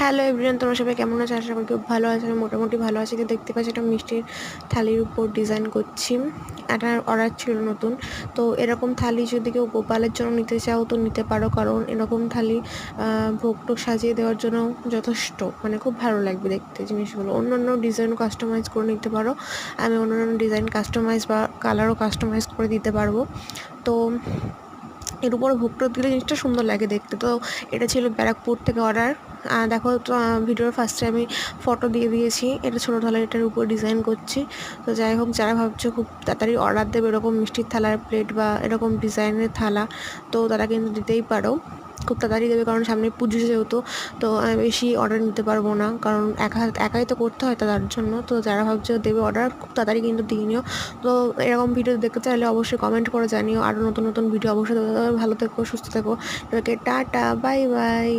Hello everyone, তোমরা সবাই কেমন আছো? আশা করি খুব ভালো আছে। আমি মোটামুটি ভালো আছি। তো দেখতে পাচ্ছি একটা মিষ্টির থালির উপর ডিজাইন করছি। একটা অর্ডার ছিল নতুন। তো এরকম থালি যদি কেউ গোপালের জন্য নিতে চাও তো নিতে পারো, কারণ এরকম থালি ভোগ টোগ সাজিয়ে দেওয়ার জন্য যথেষ্ট, মানে খুব ভালো লাগবে দেখতে জিনিসগুলো। অন্য অন্য ডিজাইন কাস্টমাইজ করে নিতে পারো। আমি অন্য অন্য ডিজাইন কাস্টমাইজ বা কালারও কাস্টমাইজ করে দিতে পারবো। তো এর উপরে ভোগটা দিলে জিনিসটা সুন্দর লাগে দেখতে। তো এটা ছিল ব্যারাকপুর থেকে অর্ডার। দেখো তো ভিডিওর ফার্স্টে আমি ফটো দিয়ে দিয়েছি। এটা ছোটো থালার এটার উপর ডিজাইন করছি। তো যাই হোক, যারা ভাবছো খুব তাড়াতাড়ি অর্ডার দেবে এরকম মিষ্টির থালার প্লেট বা এরকম ডিজাইনের থালা, তো তারা কিন্তু দিতেই পারো। খুব তাড়াতাড়ি দেবে, কারণ সামনে পুজো যেহেতু। তো আমি বেশি অর্ডার নিতে পারবো না, কারণ একাই তো করতে হয় তার জন্য। তো যারা ভাবছো দেবে অর্ডার, খুব তাড়াতাড়ি কিন্তু দিয়ে নিও। তো এরকম ভিডিও দেখতে চাইলে অবশ্যই কমেন্ট করে জানিও। আরও নতুন নতুন ভিডিও অবশ্যই ভালো থেকো, সুস্থ থেকো। Tata, bye bye.